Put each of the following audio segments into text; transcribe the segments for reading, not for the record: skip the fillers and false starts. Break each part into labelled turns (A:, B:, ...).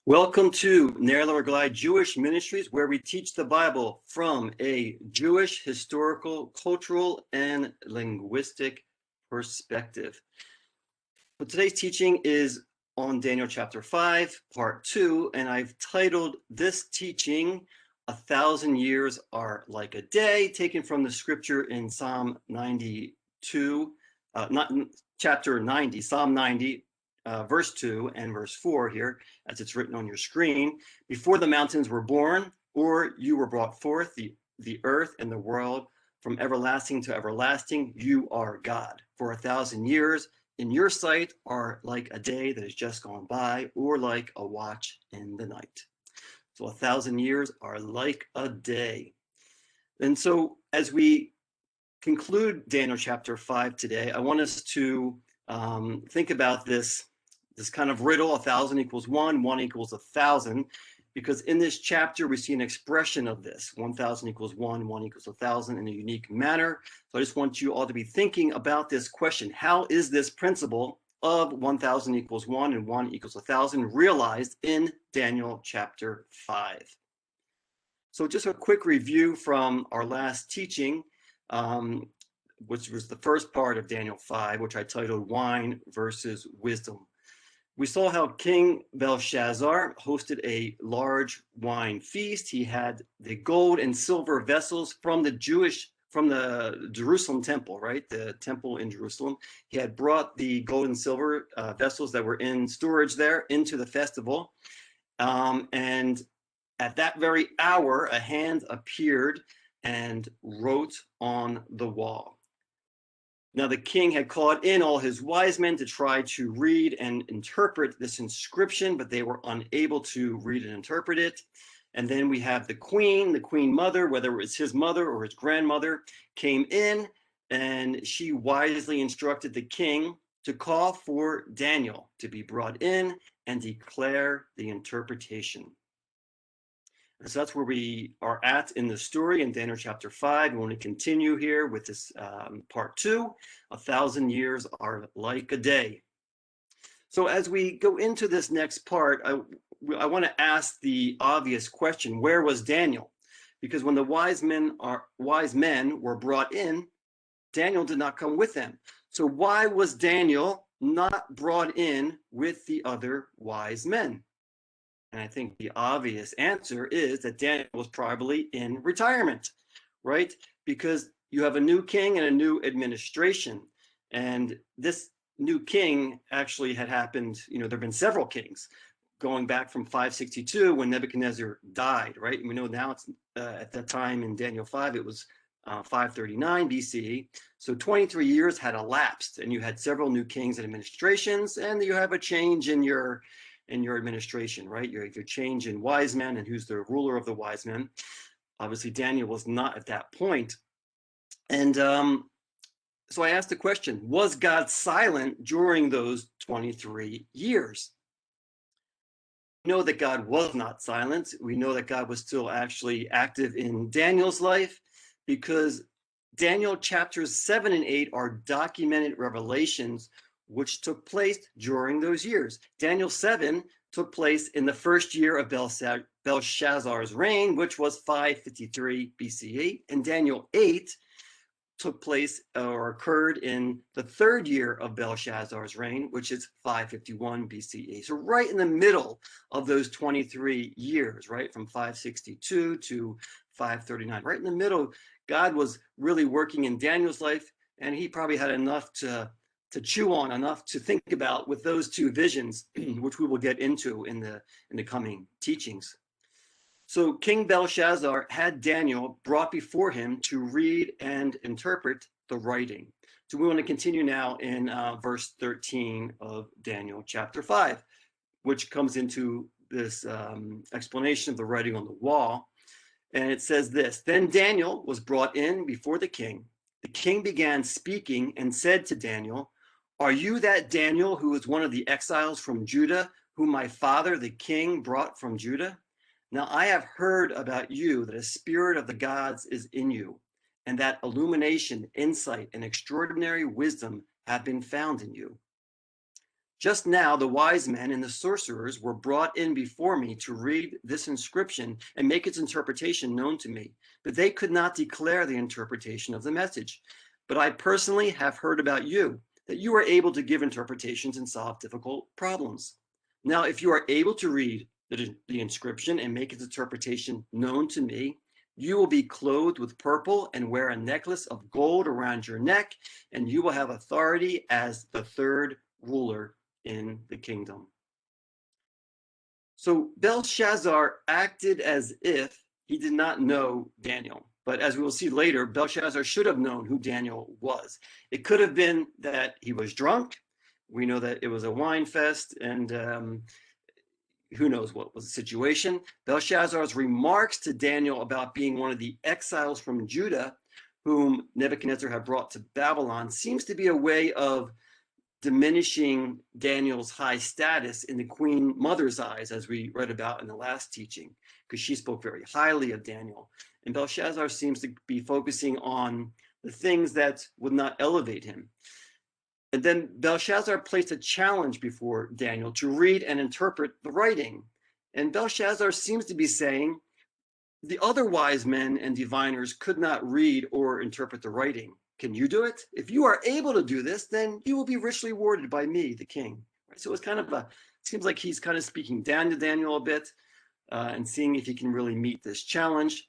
A: Welcome to Ner L'Reglai Jewish Ministries, where we teach the Bible from a Jewish historical, cultural, and linguistic perspective. So today's teaching is on Daniel chapter 5, part 2, and I've titled this teaching, 1,000 Years Are Like a Day, taken from the scripture in Psalm 92, chapter 90, Psalm 90, verse 2 and verse 4 here, as it's written on your screen. Before the mountains were born, or you were brought forth, the earth and the world, from everlasting to everlasting, you are God. For 1,000 years in your sight are like a day that has just gone by, or like a watch in the night. So 1,000 years are like a day. And so as we conclude Daniel chapter 5 today, I want us to think about this kind of riddle: 1,000 equals 1, 1 equals 1,000, because in this chapter we see an expression of this: 1,000 equals 1, 1 equals 1,000, in a unique manner. So I just want you all to be thinking about this question: how is this principle of 1,000 equals 1 and 1 equals 1,000 realized in Daniel chapter 5? So just a quick review from our last teaching, which was the first part of Daniel 5, which I titled Wine versus Wisdom. We saw how King Belshazzar hosted a large wine feast. He had the gold and silver vessels from the Jerusalem temple, right? The temple in Jerusalem. He had brought the gold and silver vessels that were in storage there into the festival. And at that very hour, a hand appeared and wrote on the wall. Now the king had called in all his wise men to try to read and interpret this inscription, but they were unable to read and interpret it. And then we have the queen mother, whether it was his mother or his grandmother, came in, and she wisely instructed the king to call for Daniel to be brought in and declare the interpretation. So that's where we are at in the story in Daniel chapter 5. We want to continue here with this part 2. 1,000 years are like a day. So as we go into this next part, I want to ask the obvious question: where was Daniel? Because when the wise men were brought in, Daniel did not come with them. So why was Daniel not brought in with the other wise men? And I think the obvious answer is that Daniel was probably in retirement, right? Because you have a new king and a new administration. And this new king actually had happened, there have been several kings going back from 562 when Nebuchadnezzar died, right? And we know now it's at that time in Daniel 5, it was 539 BCE. So 23 years had elapsed, and you had several new kings and administrations, and you have a change in your administration, right? Your change in wise men and who's the ruler of the wise men. Obviously, Daniel was not at that point. And so I asked the question: was God silent during those 23 years? We know that God was not silent. We know that God was still actually active in Daniel's life, because Daniel chapters 7 and 8 are documented revelations which took place during those years. Daniel 7 took place in the first year of Belshazzar's reign, which was 553 BCE, and Daniel 8 took place or occurred in the third year of Belshazzar's reign, which is 551 BCE. So right in the middle of those 23 years, right, from 562 to 539, right in the middle, God was really working in Daniel's life, and he probably had enough to chew on, enough to think about with those two visions, which we will get into in the coming teachings. So King Belshazzar had Daniel brought before him to read and interpret the writing. So we want to continue now in verse 13 of Daniel chapter 5, which comes into this explanation of the writing on the wall. And it says this: Then Daniel was brought in before the king. The king began speaking and said to Daniel, "Are you that Daniel who is one of the exiles from Judah, whom my father the king brought from Judah? Now I have heard about you that a spirit of the gods is in you, and that illumination, insight, and extraordinary wisdom have been found in you. Just now, the wise men and the sorcerers were brought in before me to read this inscription and make its interpretation known to me, but they could not declare the interpretation of the message. But I personally have heard about you, that you are able to give interpretations and solve difficult problems. Now, if you are able to read the inscription and make its interpretation known to me, you will be clothed with purple and wear a necklace of gold around your neck, and you will have authority as the third ruler in the kingdom. So Belshazzar acted as if he did not know Daniel. But as we will see later, Belshazzar should have known who Daniel was. It could have been that he was drunk. We know that it was a wine fest, and who knows what was the situation. Belshazzar's remarks to Daniel about being one of the exiles from Judah, whom Nebuchadnezzar had brought to Babylon, seems to be a way of diminishing Daniel's high status in the queen mother's eyes, as we read about in the last teaching, because she spoke very highly of Daniel. And Belshazzar seems to be focusing on the things that would not elevate him. And then Belshazzar placed a challenge before Daniel to read and interpret the writing. And Belshazzar seems to be saying, the other wise men and diviners could not read or interpret the writing. Can you do it? If you are able to do this, then you will be richly rewarded by me, the king. Right? So it's kind of seems like he's kind of speaking down to Daniel a bit and seeing if he can really meet this challenge.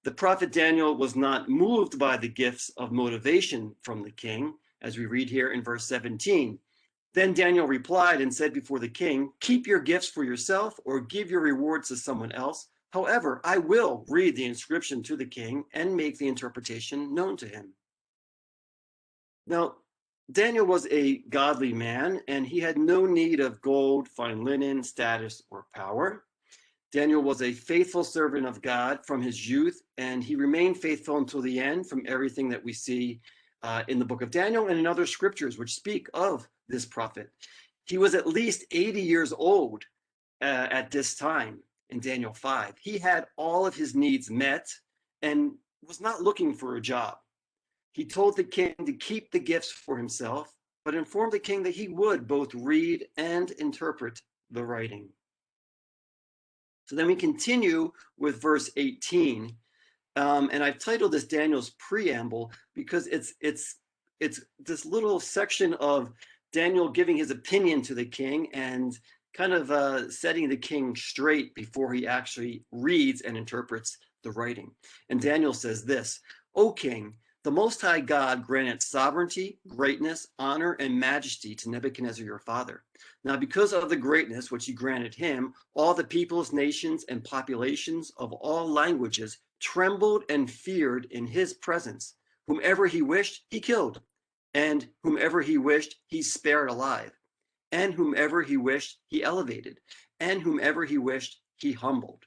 A: The prophet Daniel was not moved by the gifts of motivation from the king, as we read here in verse 17. Then Daniel replied and said before the king, keep your gifts for yourself or give your rewards to someone else. However, I will read the inscription to the king and make the interpretation known to him. Now, Daniel was a godly man, and he had no need of gold, fine linen, status, or power. Daniel was a faithful servant of God from his youth, and he remained faithful until the end from everything that we see in the book of Daniel and in other scriptures which speak of this prophet. He was at least 80 years old at this time in Daniel 5. He had all of his needs met and was not looking for a job. He told the king to keep the gifts for himself, but informed the king that he would both read and interpret the writing. So then we continue with verse 18, and I've titled this Daniel's preamble because it's this little section of Daniel giving his opinion to the king and kind of setting the king straight before he actually reads and interprets the writing. And Daniel says this, O king, the Most High God granted sovereignty, greatness, honor, and majesty to Nebuchadnezzar your father. Now, because of the greatness which he granted him, all the peoples, nations, and populations of all languages trembled and feared in his presence. Whomever he wished, he killed, and whomever he wished, he spared alive, and whomever he wished, he elevated, and whomever he wished, he humbled.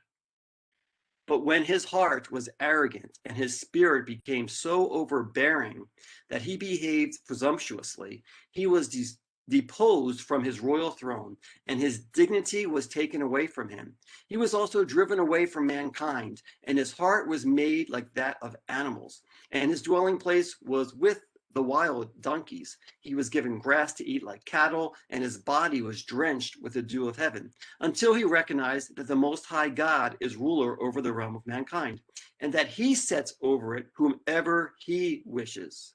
A: But when his heart was arrogant and his spirit became so overbearing that he behaved presumptuously, he was deposed from his royal throne, and his dignity was taken away from him. He was also driven away from mankind, and his heart was made like that of animals, and his dwelling place was with the wild donkeys. He was given grass to eat like cattle, and his body was drenched with the dew of heaven, until he recognized that the Most High God is ruler over the realm of mankind, and that he sets over it whomever he wishes.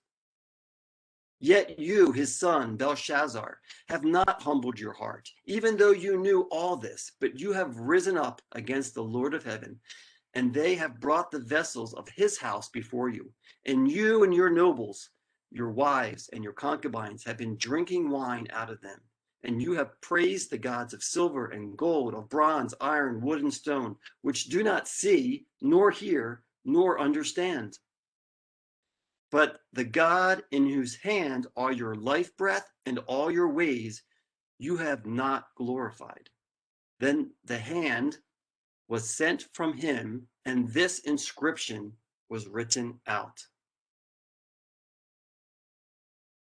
A: Yet you, his son, Belshazzar, have not humbled your heart, even though you knew all this, but you have risen up against the Lord of heaven, and they have brought the vessels of his house before you, and you and your nobles, your wives and your concubines have been drinking wine out of them, and you have praised the gods of silver and gold, of bronze, iron, wood, and stone, which do not see, nor hear, nor understand. But the God in whose hand are your life breath and all your ways, you have not glorified. Then the hand was sent from him, and this inscription was written out.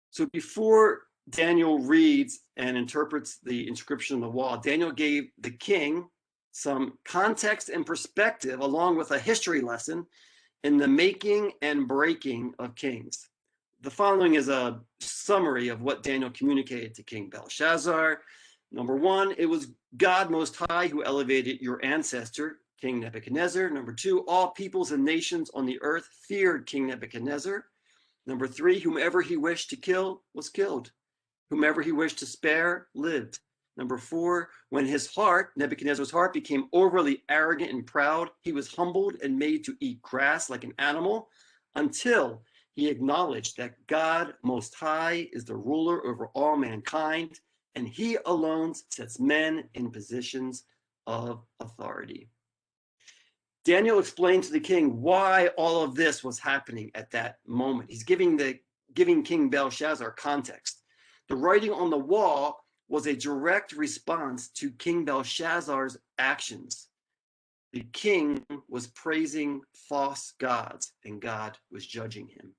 A: So before Daniel reads and interprets the inscription on the wall, Daniel gave the king some context and perspective along with a history lesson in the making and breaking of kings. The following is a summary of what Daniel communicated to King Belshazzar. Number one, it was God Most High who elevated your ancestor, King Nebuchadnezzar. Number two, all peoples and nations on the earth feared King Nebuchadnezzar. Number three, whomever he wished to kill was killed. Whomever he wished to spare lived. Number four, when his heart, Nebuchadnezzar's heart, became overly arrogant and proud, he was humbled and made to eat grass like an animal until he acknowledged that God Most High is the ruler over all mankind, and he alone sets men in positions of authority. Daniel explained to the king why all of this was happening at that moment. He's giving King Belshazzar context. The writing on the wall was a direct response to King Belshazzar's actions. The king was praising false gods, and God was judging him.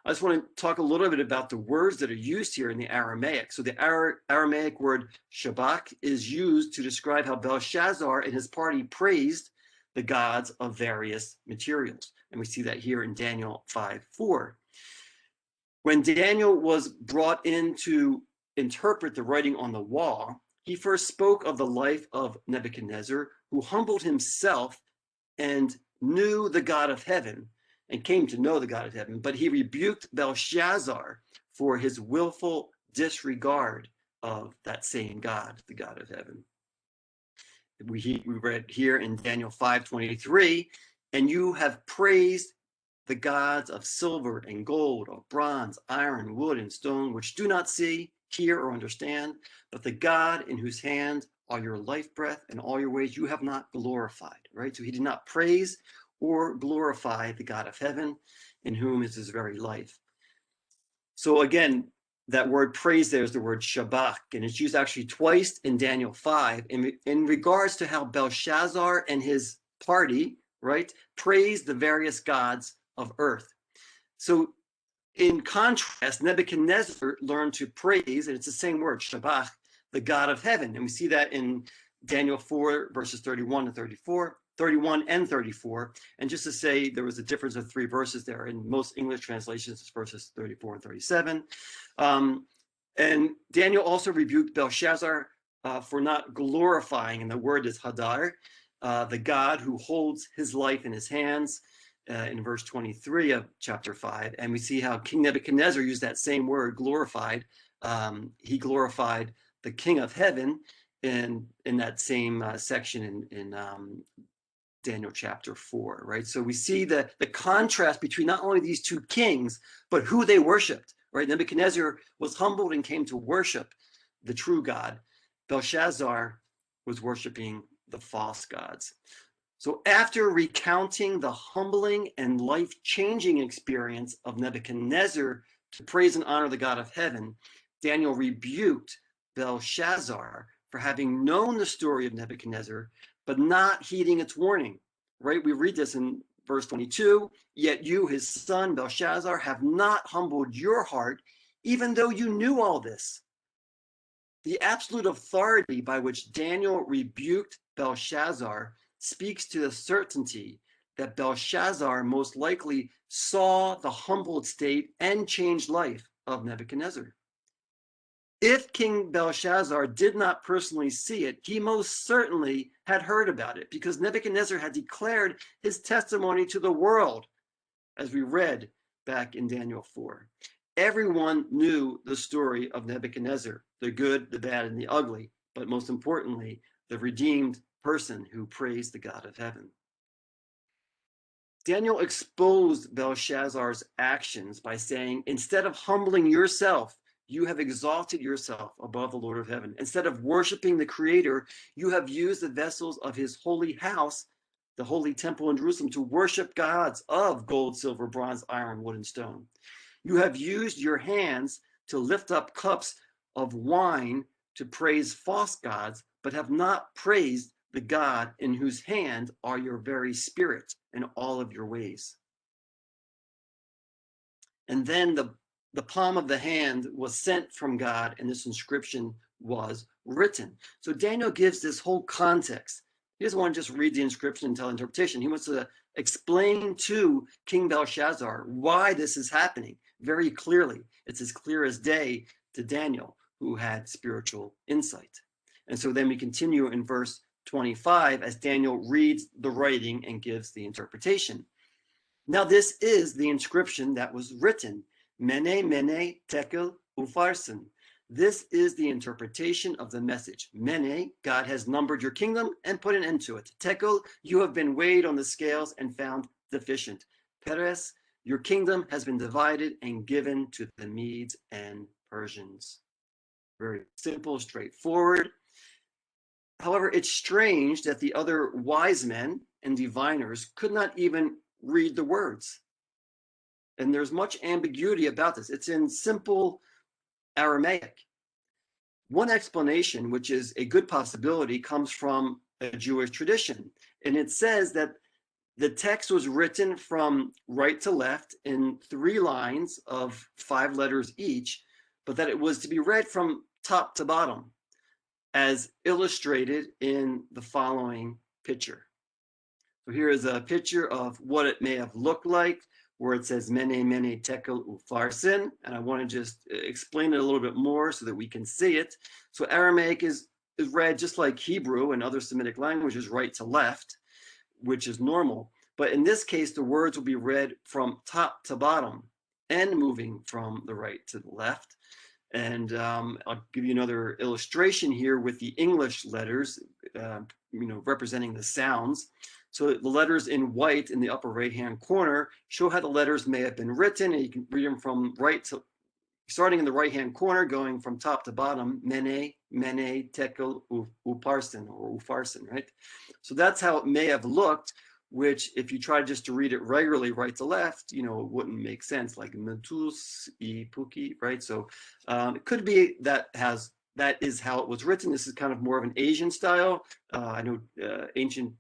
A: I just want to talk a little bit about the words that are used here in the Aramaic. So the Aramaic word shabak is used to describe how Belshazzar and his party praised the gods of various materials. And we see that here in Daniel 5:4. When Daniel was brought in to interpret the writing on the wall, he first spoke of the life of Nebuchadnezzar, who humbled himself and knew the God of heaven and came to know the God of heaven, but he rebuked Belshazzar for his willful disregard of that same God, the God of heaven. We read here in Daniel 5:23, and you have praised the gods of silver and gold, of bronze, iron, wood, and stone, which do not see, hear, or understand, but the God in whose hand are your life breath and all your ways you have not glorified, right? So he did not praise or glorify the God of heaven, in whom is his very life. So again, that word praise there is the word shabak, and it's used actually twice in Daniel 5 in regards to how Belshazzar and his party, right, praised the various gods of earth. So in contrast, Nebuchadnezzar learned to praise, and it's the same word, shabak, the God of heaven. And we see that in Daniel 4, verses 31 and 34. And just to say, there was a difference of 3 verses there. In most English translations, it's verses 34 and 37. And Daniel also rebuked Belshazzar for not glorifying, and the word is hadar, the God who holds his life in his hands, in verse 23 of chapter 5. And we see how King Nebuchadnezzar used that same word, glorified. He glorified the King of heaven in that same section in Daniel chapter 4, right? So we see the contrast between not only these two kings, but who they worshiped, right? Nebuchadnezzar was humbled and came to worship the true God. Belshazzar was worshiping the false gods. So after recounting the humbling and life-changing experience of Nebuchadnezzar to praise and honor the God of heaven, Daniel rebuked Belshazzar for having known the story of Nebuchadnezzar, but not heeding its warning, right? We read this in verse 22, yet you, his son Belshazzar, have not humbled your heart, even though you knew all this. The absolute authority by which Daniel rebuked Belshazzar speaks to the certainty that Belshazzar most likely saw the humbled state and changed life of Nebuchadnezzar. If King Belshazzar did not personally see it, he most certainly had heard about it, because Nebuchadnezzar had declared his testimony to the world, as we read back in Daniel 4. Everyone knew the story of Nebuchadnezzar, the good, the bad, and the ugly, but most importantly, the redeemed person who praised the God of heaven. Daniel exposed Belshazzar's actions by saying, instead of humbling yourself, you have exalted yourself above the Lord of heaven. Instead of worshiping the Creator, you have used the vessels of his holy house, the holy temple in Jerusalem, to worship gods of gold, silver, bronze, iron, wood, and stone. You have used your hands to lift up cups of wine to praise false gods, but have not praised the God in whose hand are your very spirit and all of your ways. And then the palm of the hand was sent from God, and this inscription was written. So Daniel gives this whole context. He doesn't want to just read the inscription and tell interpretation. He wants to explain to King Belshazzar why this is happening, very clearly. It's as clear as day to Daniel, who had spiritual insight. And so then we continue in verse 25 as Daniel reads the writing and gives the interpretation. Now, this is the inscription that was written, Mene, Mene, Tekel, Upharsin. This is the interpretation of the message. Mene, God has numbered your kingdom and put an end to it. Tekel, you have been weighed on the scales and found deficient. Peres, your kingdom has been divided and given to the Medes and Persians. Very simple, straightforward. However, it's strange that the other wise men and diviners could not even read the words. And there's much ambiguity about this. It's in simple Aramaic. One explanation, which is a good possibility, comes from a Jewish tradition. And it says that the text was written from right to left in 3 lines of 5 letters each, but that it was to be read from top to bottom, as illustrated in the following picture. So here is a picture of what it may have looked like, where it says Mene, Mene, Tekel, Upharsin. And I want to just explain it a little bit more so that we can see it. So Aramaic is read just like Hebrew and other Semitic languages, right to left, which is normal. But in this case, the words will be read from top to bottom and moving from the right to the left. And I'll give you another illustration here with the English letters, representing the sounds. So the letters in white in the upper right-hand corner show how the letters may have been written, and you can read them from right to, starting in the right-hand corner, going from top to bottom, Mene, Mene, Tekel, Upharsin, or Upharsin, right? So that's how it may have looked, which if you try just to read it regularly right to left, it wouldn't make sense, like Mentus, Puki, right? So it could be that is how it was written. This is kind of more of an Asian style. I know ancient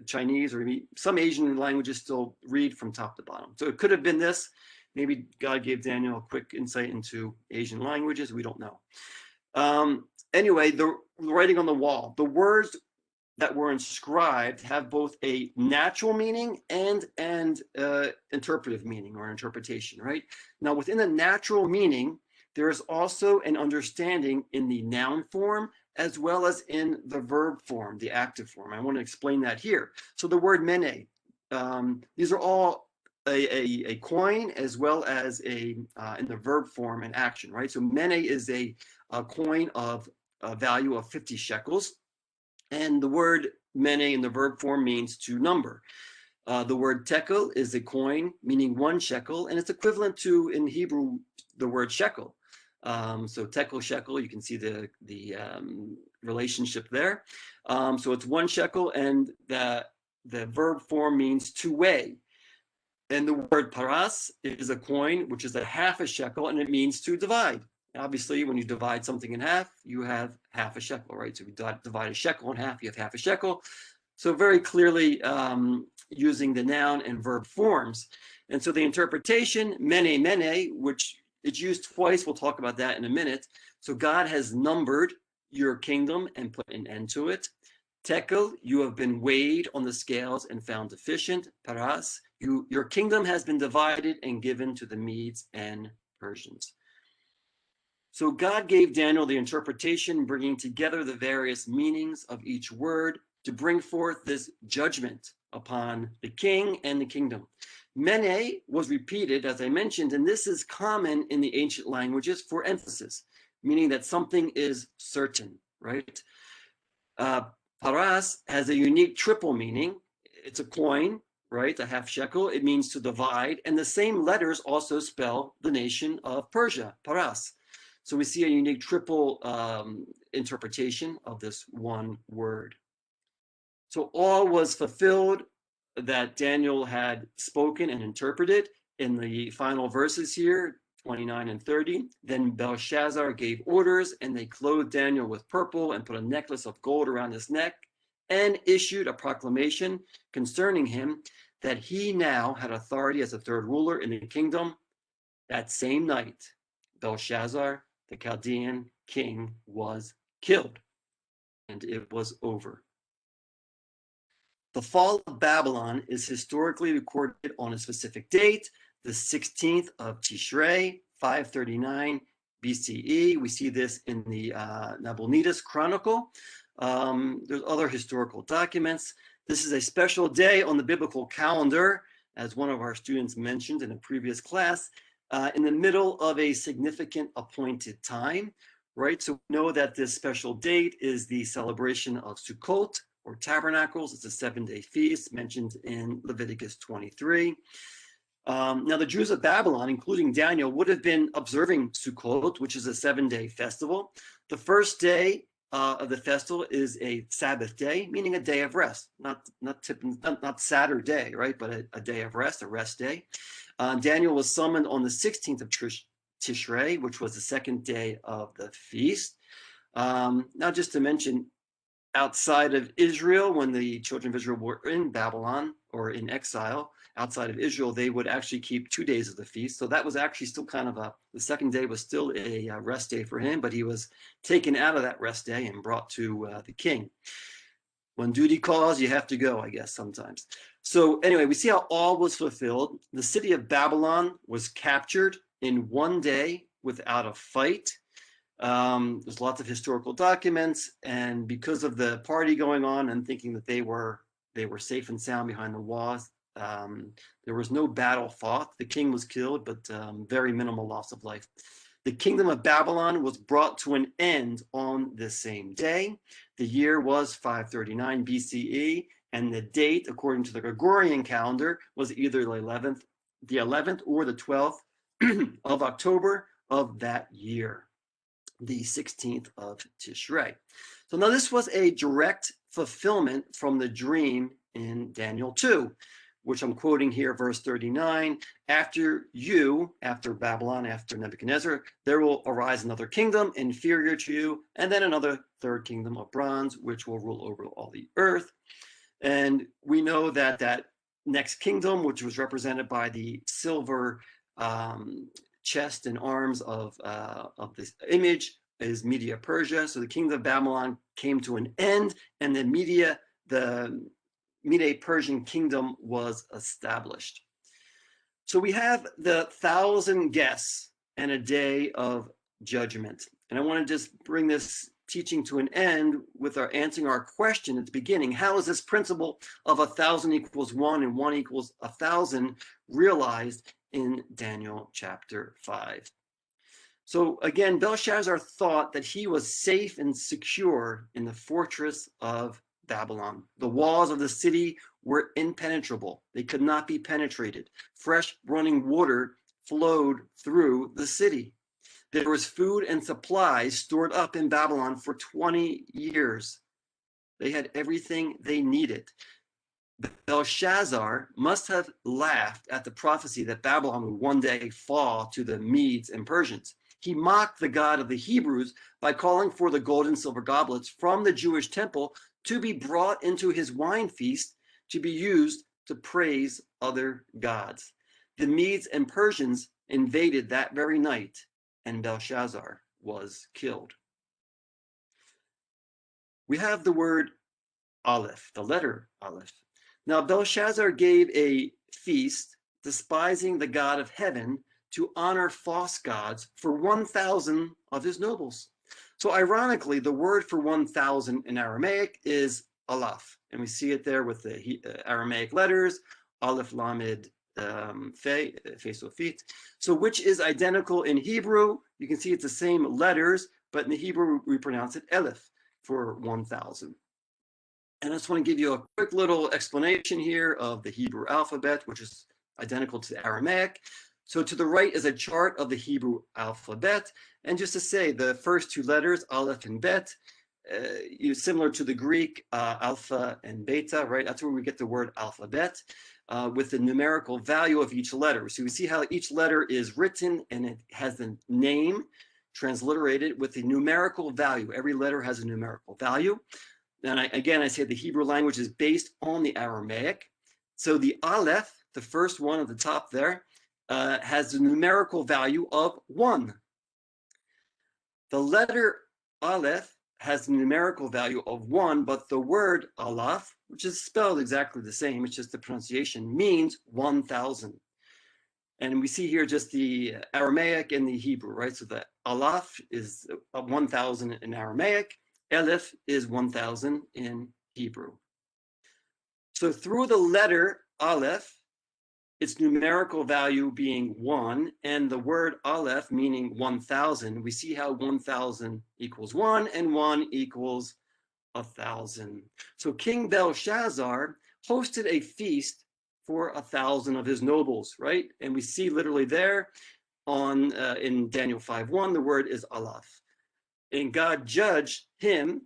A: Chinese or some Asian languages still read from top to bottom. So it could have been this. Maybe God gave Daniel a quick insight into Asian languages. We don't know. Anyway, the writing on the wall, the words that were inscribed have both a natural meaning and interpretive meaning or interpretation, right? Now, within the natural meaning, there is also an understanding in the noun form as well as in the verb form, the active form. I want to explain that here. So the word mene, these are all a coin as well as in the verb form and action, right? So mene is a coin of a value of 50 shekels. And the word mene in the verb form means to number. The word tekel is a coin meaning 1 shekel, and it's equivalent to, in Hebrew, the word shekel. So tekel, shekel, you can see the relationship there. So it's 1 shekel, and the verb form means to weigh. And the word paras is a coin, which is a half a shekel, and it means to divide. Obviously, when you divide something in half, you have half a shekel, right? So if you divide a shekel in half, you have half a shekel. So very clearly using the noun and verb forms. And so the interpretation, mene, mene, which it's used twice, we'll talk about that in a minute. So God has numbered your kingdom and put an end to it. Tekel, you have been weighed on the scales and found deficient. Paras, your kingdom has been divided and given to the Medes and Persians. So God gave Daniel the interpretation, bringing together the various meanings of each word to bring forth this judgment upon the king and the kingdom. Mene was repeated, as I mentioned, and this is common in the ancient languages for emphasis, meaning that something is certain, right? Paras has a unique triple meaning. It's a coin, right? A half shekel. It means to divide. And the same letters also spell the nation of Persia, Paras. So we see a unique triple interpretation of this one word. So all was fulfilled that Daniel had spoken and interpreted in the final verses here, 29 and 30. Then Belshazzar gave orders, and they clothed Daniel with purple and put a necklace of gold around his neck and issued a proclamation concerning him that he now had authority as a third ruler in the kingdom. That same night, Belshazzar, the Chaldean king, was killed, and it was over. The fall of Babylon is historically recorded on a specific date. the 16th of Tishrei, 539 BCE. We see this in the Nabonidus Chronicle. There's other historical documents. This is a special day on the biblical calendar, as one of our students mentioned in a previous class, in the middle of a significant appointed time, right? So we know that this special date is the celebration of Sukkot, or Tabernacles. It's a 7-day feast mentioned in Leviticus 23. Now, the Jews of Babylon, including Daniel, would have been observing Sukkot, which is a 7-day festival. The first day of the festival is a Sabbath day, meaning a day of rest, not Saturday, right? But a day of rest, a rest day. Daniel was summoned on the 16th of Tishrei, which was the second day of the feast. Now, just to mention, outside of Israel, when the children of Israel were in Babylon or in exile, outside of Israel, they would actually keep 2 days of the feast. So that was actually still kind of the second day was still a rest day for him, but he was taken out of that rest day and brought to the king. When duty calls, you have to go, I guess, sometimes. So anyway, we see how all was fulfilled. The city of Babylon was captured in 1 day without a fight. There's lots of historical documents, and because of the party going on and thinking that they were safe and sound behind the walls, there was no battle fought. The king was killed, but very minimal loss of life. The kingdom of Babylon was brought to an end on the same day. The year was 539 BCE, and the date, according to the Gregorian calendar, was either the 11th or the 12th of October of that year, the 16th of Tishrei. So now this was a direct fulfillment from the dream in Daniel 2, which I'm quoting here, verse 39. After Babylon, after Nebuchadnezzar, there will arise another kingdom inferior to you, and then another third kingdom of bronze, which will rule over all the earth. And we know that that next kingdom, which was represented by the silver chest and arms of this image, is Media Persia. So the kingdom of Babylon came to an end, and the Medo-Persian kingdom was established. So we have the 1,000 guests and a day of judgment. And I want to just bring this teaching to an end with answering our question at the beginning. How is this principle of 1,000 equals 1 and 1 equals 1,000 realized in Daniel chapter 5? So again, Belshazzar thought that he was safe and secure in the fortress of Babylon. The walls of the city were impenetrable. They could not be penetrated. Fresh running water flowed through the city. There was food and supplies stored up in Babylon for 20 years. They had everything they needed. Belshazzar must have laughed at the prophecy that Babylon would one day fall to the Medes and Persians. He mocked the God of the Hebrews by calling for the gold and silver goblets from the Jewish temple to be brought into his wine feast to be used to praise other gods. The Medes and Persians invaded that very night, and Belshazzar was killed. We have the word Aleph, the letter Aleph. Now, Belshazzar gave a feast, despising the God of heaven, to honor false gods for 1,000 of his nobles. So ironically, the word for 1,000 in Aramaic is Aleph, and we see it there with the Aramaic letters, Aleph, Lamed, Fe, Sofit. So which is identical in Hebrew. You can see it's the same letters, but in the Hebrew we pronounce it Aleph for 1,000. And I just want to give you a quick little explanation here of the Hebrew alphabet, which is identical to the Aramaic. So to the right is a chart of the Hebrew alphabet. And just to say, the first two letters, Aleph and Bet, similar to the Greek alpha and beta, right? That's where we get the word alphabet, with the numerical value of each letter. So we see how each letter is written, and it has the name transliterated with the numerical value. Every letter has a numerical value. And I say the Hebrew language is based on the Aramaic. So the Aleph, the first one at the top there, has the numerical value of 1. The letter Aleph has the numerical value of 1, but the word Aleph, which is spelled exactly the same, it's just the pronunciation, means 1,000. And we see here just the Aramaic and the Hebrew, right? So the Aleph is 1,000 in Aramaic, Aleph is 1,000 in Hebrew. So through the letter Aleph, its numerical value being 1, and the word Aleph meaning 1,000, we see how 1,000 equals 1 and 1 equals 1,000. So King Belshazzar hosted a feast for 1,000 of his nobles, right? And we see literally there on in Daniel 5:1, the word is Aleph. And God judged him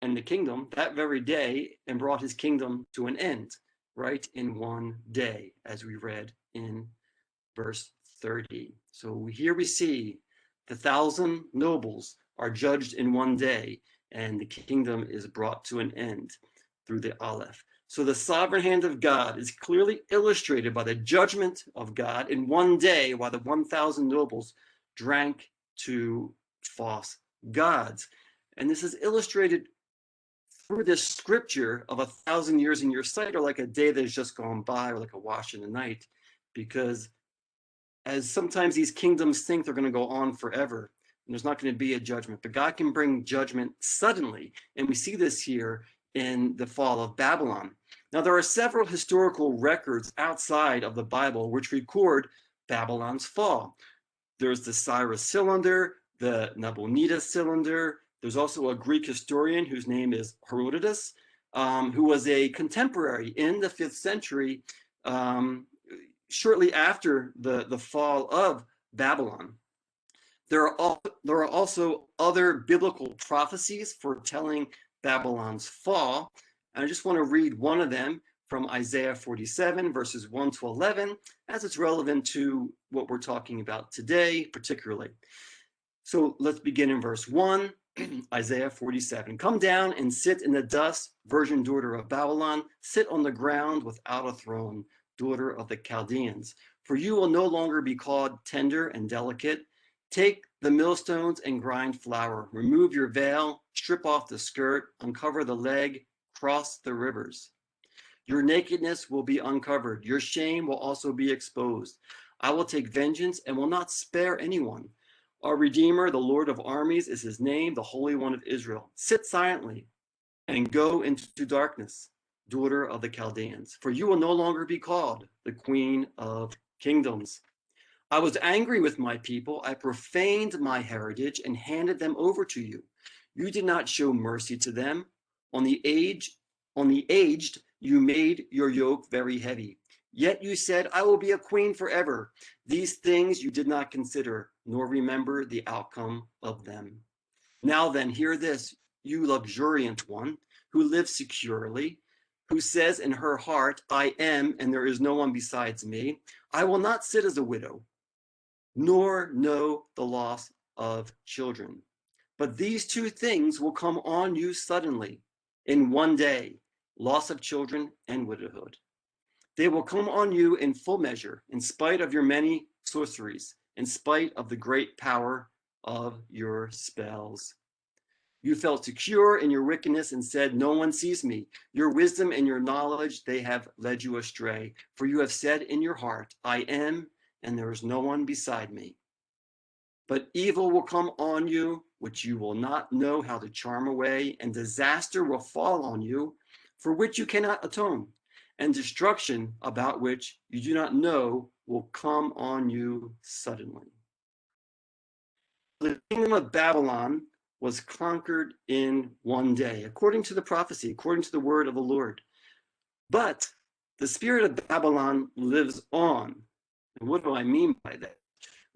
A: and the kingdom that very day and brought his kingdom to an end, right? In one day, as we read in verse 30. So here we see the 1,000 nobles are judged in one day, and the kingdom is brought to an end through the Aleph. So the sovereign hand of God is clearly illustrated by the judgment of God in one day while the 1,000 nobles drank to false gods. And this is illustrated through this scripture of 1,000 years in your sight, or like a day that has just gone by, or like a wash in the night, because as sometimes these kingdoms think they're going to go on forever, and there's not going to be a judgment, but God can bring judgment suddenly. And we see this here in the fall of Babylon. Now, there are several historical records outside of the Bible which record Babylon's fall. There's the Cyrus cylinder, the Nabonidus cylinder. There's also a Greek historian whose name is Herodotus, who was a contemporary in the 5th century, shortly after the fall of Babylon. There are also other biblical prophecies foretelling Babylon's fall. And I just want to read one of them from Isaiah 47, verses 1 to 11, as it's relevant to what we're talking about today, particularly. So let's begin in verse 1, Isaiah 47. Come down and sit in the dust, virgin daughter of Babylon. Sit on the ground without a throne, daughter of the Chaldeans. For you will no longer be called tender and delicate. Take the millstones and grind flour. Remove your veil, strip off the skirt, uncover the leg, cross the rivers. Your nakedness will be uncovered. Your shame will also be exposed. I will take vengeance and will not spare anyone. Our Redeemer, the Lord of armies, is his name, the Holy One of Israel. Sit silently and go into darkness, daughter of the Chaldeans, for you will no longer be called the Queen of Kingdoms. I was angry with my people. I profaned my heritage and handed them over to you. You did not show mercy to them. On the aged, you made your yoke very heavy. Yet you said, I will be a queen forever. These things you did not consider, nor remember the outcome of them. Now then, hear this, you luxuriant one who lives securely, who says in her heart, I am, and there is no one besides me. I will not sit as a widow, nor know the loss of children. But these two things will come on you suddenly in one day, loss of children and widowhood. They will come on you in full measure, in spite of your many sorceries, in spite of the great power of your spells. You felt secure in your wickedness and said, no one sees me. Your wisdom and your knowledge, they have led you astray. For you have said in your heart, I am, and there is no one beside me. But evil will come on you, which you will not know how to charm away, and disaster will fall on you, for which you cannot atone, and destruction about which you do not know will come on you suddenly. The kingdom of Babylon was conquered in one day, according to the prophecy, according to the word of the Lord. But the spirit of Babylon lives on. And what do I mean by that?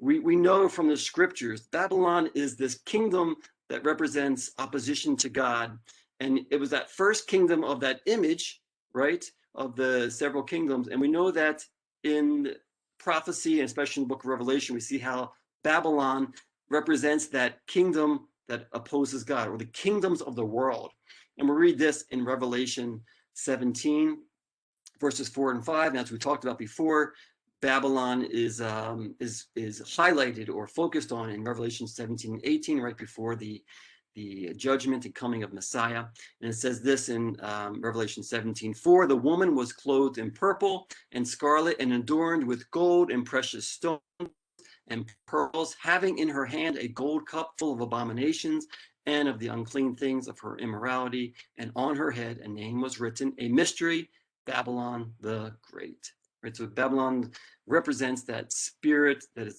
A: We know from the scriptures, Babylon is this kingdom that represents opposition to God. And it was that first kingdom of that image, right, of the several kingdoms. And we know that in prophecy, and especially in the book of Revelation, we see how Babylon represents that kingdom that opposes God, or the kingdoms of the world. And we'll read this in Revelation 17, verses 4 and 5. And as we talked about before, Babylon is highlighted or focused on in Revelation 17 and 18, right before the the judgment and coming of Messiah. And it says this in Revelation 17:4, the woman was clothed in purple and scarlet and adorned with gold and precious stones and pearls, having in her hand a gold cup full of abominations and of the unclean things of her immorality. And on her head a name was written, a mystery, Babylon the Great. Right, so Babylon represents that spirit that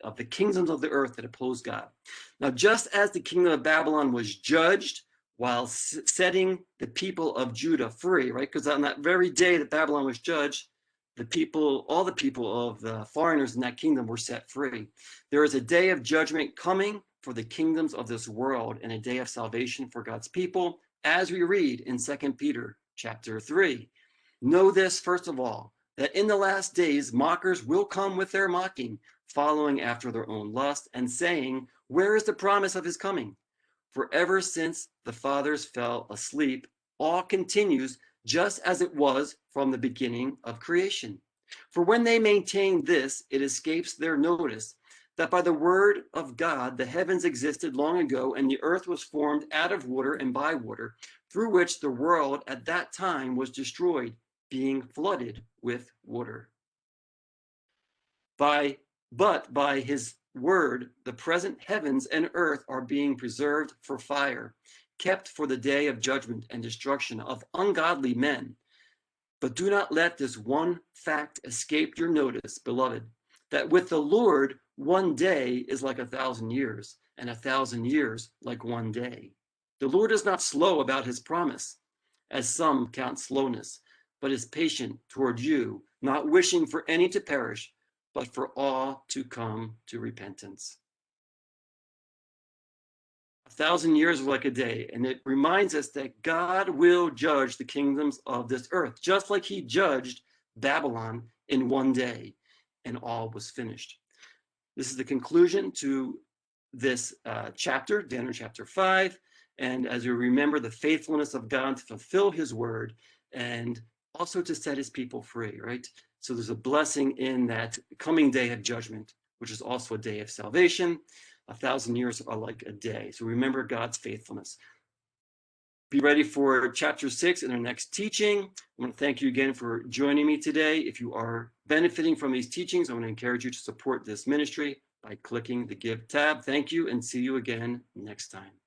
A: of the kingdoms of the earth that oppose God. Now, just as the kingdom of Babylon was judged while setting the people of Judah free, right? Because on that very day that Babylon was judged, the people, all the people of the foreigners in that kingdom were set free. There is a day of judgment coming for the kingdoms of this world and a day of salvation for God's people, as we read in 2 Peter chapter 3. Know this, first of all, that in the last days mockers will come with their mocking, following after their own lust, and saying, where is the promise of his coming? For ever since the fathers fell asleep, all continues just as it was from the beginning of creation. For when they maintain this, it escapes their notice that by the word of God the heavens existed long ago, and the earth was formed out of water and by water, through which the world at that time was destroyed, being flooded with water. But by his word, the present heavens and earth are being preserved for fire, kept for the day of judgment and destruction of ungodly men. But do not let this one fact escape your notice, beloved, that with the Lord, one day is like 1,000 years, and 1,000 years like one day. The Lord is not slow about his promise, as some count slowness, but is patient toward you, not wishing for any to perish, but for all to come to repentance. 1,000 years are like a day, and it reminds us that God will judge the kingdoms of this earth, just like he judged Babylon in one day, and all was finished. This is the conclusion to this chapter, Daniel chapter 5, and as you remember, the faithfulness of God to fulfill his word and also to set his people free, right? So there's a blessing in that coming day of judgment, which is also a day of salvation. 1,000 years are like a day. So remember God's faithfulness. Be ready for chapter 6 in our next teaching. I want to thank you again for joining me today. If you are benefiting from these teachings, I want to encourage you to support this ministry by clicking the Give tab. Thank you, and see you again next time.